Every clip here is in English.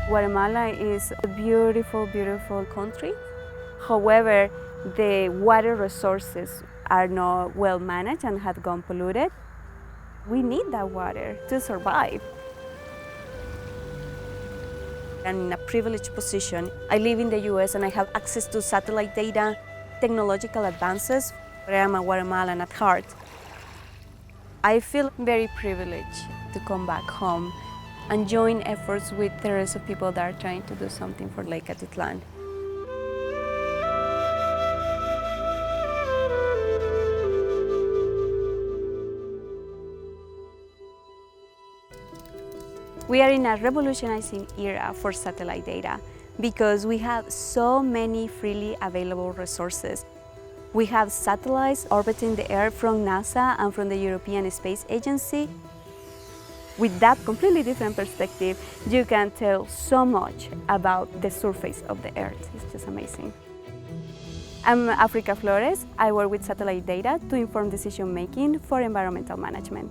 Guatemala is a beautiful, beautiful country. However, the water resources are not well managed and have gone polluted. We need that water to survive. I'm in a privileged position. I live in the US and I have access to satellite data, technological advances. I am a Guatemalan at heart. I feel very privileged to come back home and join efforts with the rest of people that are trying to do something for Lake Atitlan. We are in a revolutionizing era for satellite data because we have so many freely available resources. We have satellites orbiting the Earth from NASA and from the European Space Agency. With that completely different perspective, you can tell so much about the surface of the Earth. It's just amazing. I'm Africa Flores. I work with satellite data to inform decision-making for environmental management.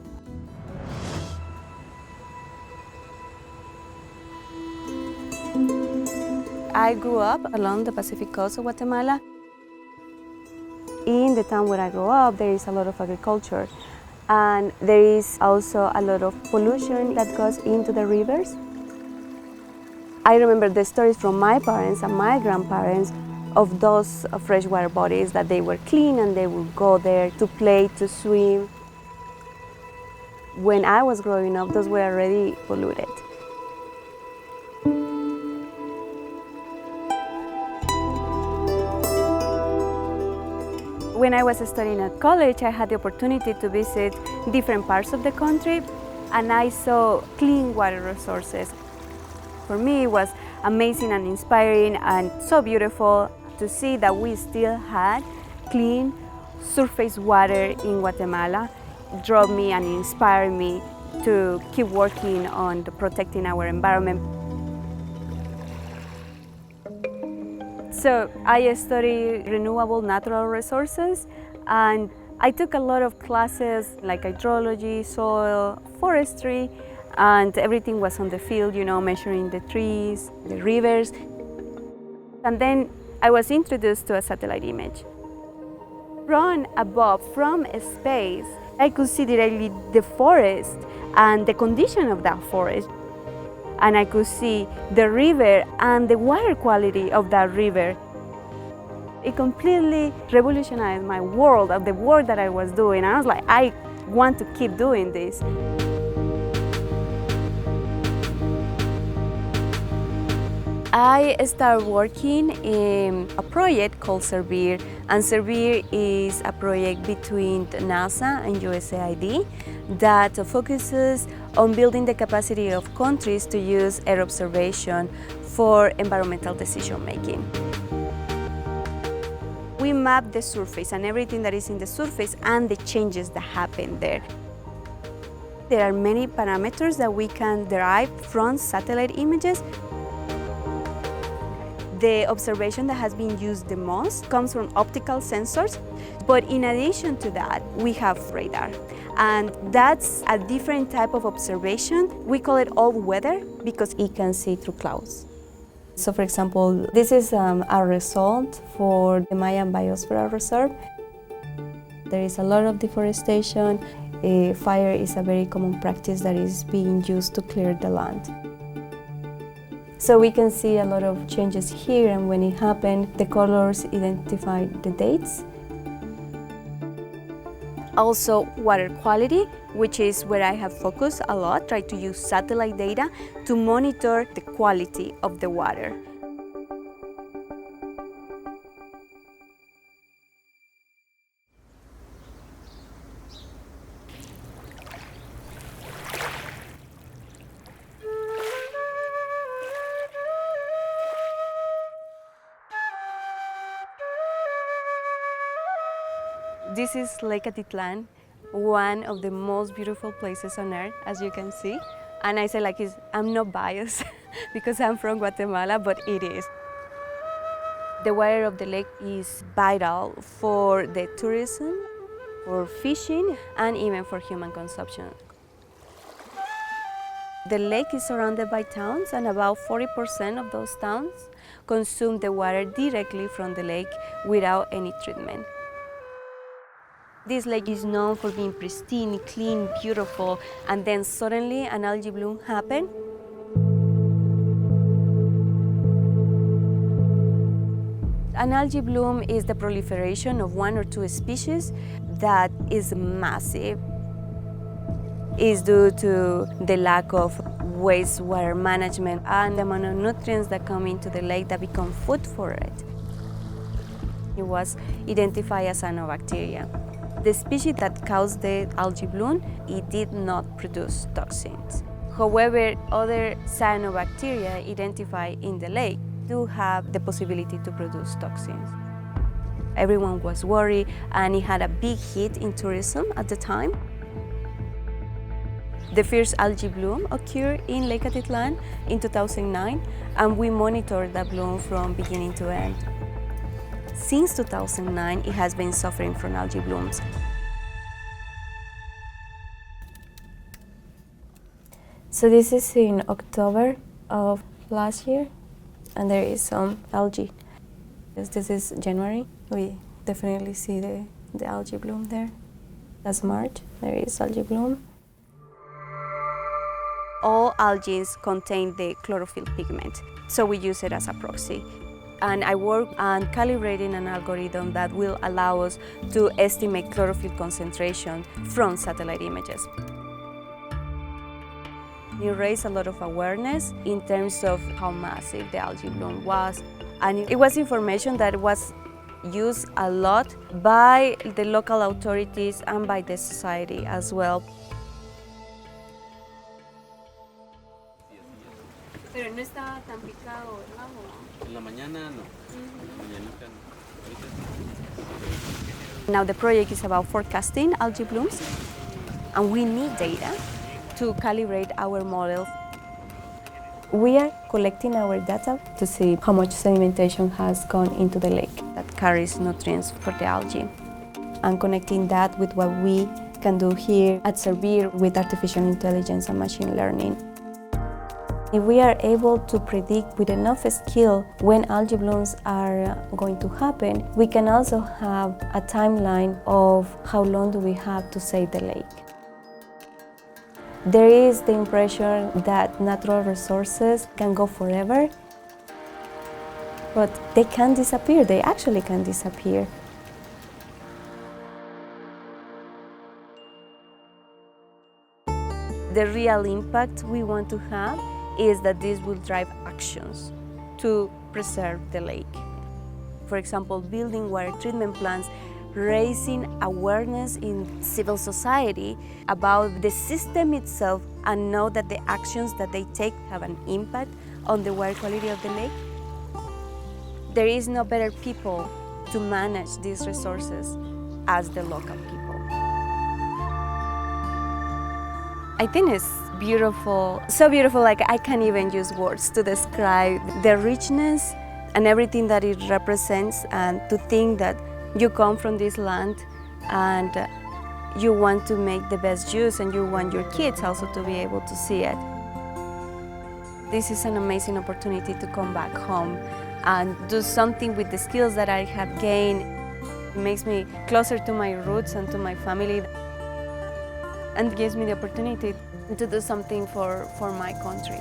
I grew up along the Pacific coast of Guatemala. In the town where I grew up, there is a lot of agriculture, and there is also a lot of pollution that goes into the rivers. I remember the stories from my parents and my grandparents of those freshwater bodies that they were clean and they would go there to play, to swim. When I was growing up, those were already polluted. When I was studying at college, I had the opportunity to visit different parts of the country, and I saw clean water resources. For me, it was amazing and inspiring and so beautiful to see that we still had clean surface water in Guatemala. It drove me and inspired me to keep working on protecting our environment. So I studied renewable natural resources, and I took a lot of classes like hydrology, soil, forestry, and everything was on the field, measuring the trees, the rivers. And then I was introduced to a satellite image. From above, from space, I could see directly the forest and the condition of that forest. And I could see the river and the water quality of that river. It completely revolutionized my world of the work that I was doing. I was like, I want to keep doing this. I started working in a project called Servir, and Servir is a project between NASA and USAID that focuses on building the capacity of countries to use air observation for environmental decision making. We map the surface and everything that is in the surface and the changes that happen there. There are many parameters that we can derive from satellite images. The observation that has been used the most comes from optical sensors, but in addition to that, we have radar. And that's a different type of observation. We call it all-weather because it can see through clouds. So for example, this is a result for the Mayan Biosphere Reserve. There is a lot of deforestation. Fire is a very common practice that is being used to clear the land. So we can see a lot of changes here, and when it happened, the colors identify the dates. Also, water quality, which is where I have focused a lot, try to use satellite data to monitor the quality of the water. This is Lake Atitlan, one of the most beautiful places on earth, as you can see. And I say I'm not biased because I'm from Guatemala, but it is. The water of the lake is vital for the tourism, for fishing, and even for human consumption. The lake is surrounded by towns, and about 40% of those towns consume the water directly from the lake without any treatment. This lake is known for being pristine, clean, beautiful, and then suddenly an algae bloom happened. An algae bloom is the proliferation of one or two species that is massive. It's due to the lack of wastewater management and the amount of nutrients that come into the lake that become food for it. It was identified as cyanobacteria. The species that caused the algae bloom, it did not produce toxins. However, other cyanobacteria identified in the lake do have the possibility to produce toxins. Everyone was worried, and it had a big hit in tourism at the time. The first algae bloom occurred in Lake Atitlan in 2009, and we monitored that bloom from beginning to end. Since 2009, it has been suffering from algae blooms. So this is in October of last year, and there is some algae. This is January. We definitely see the algae bloom there. That's March. There is algae bloom. All algae contain the chlorophyll pigment, so we use it as a proxy. And I work on calibrating an algorithm that will allow us to estimate chlorophyll concentration from satellite images. It raised a lot of awareness in terms of how massive the algae bloom was. And it was information that was used a lot by the local authorities and by the society as well. Pero no estaba tan picado el agua. En la mañana no. Mañanita no. Now the project is about forecasting algae blooms, and we need data to calibrate our models. We are collecting our data to see how much sedimentation has gone into the lake that carries nutrients for the algae, and connecting that with what we can do here at Servir with artificial intelligence and machine learning. If we are able to predict with enough skill when algae blooms are going to happen, we can also have a timeline of how long do we have to save the lake. There is the impression that natural resources can go forever, but they can disappear. They actually can disappear. The real impact we want to have is that this will drive actions to preserve the lake. For example, building water treatment plants, raising awareness in civil society about the system itself, and know that the actions that they take have an impact on the water quality of the lake. There is no better people to manage these resources as the local people. I think it's beautiful, so beautiful, like I can't even use words to describe the richness and everything that it represents, and to think that you come from this land and you want to make the best use, and you want your kids also to be able to see it. This is an amazing opportunity to come back home and do something with the skills that I have gained. It makes me closer to my roots and to my family, and gives me the opportunity to do something for my country.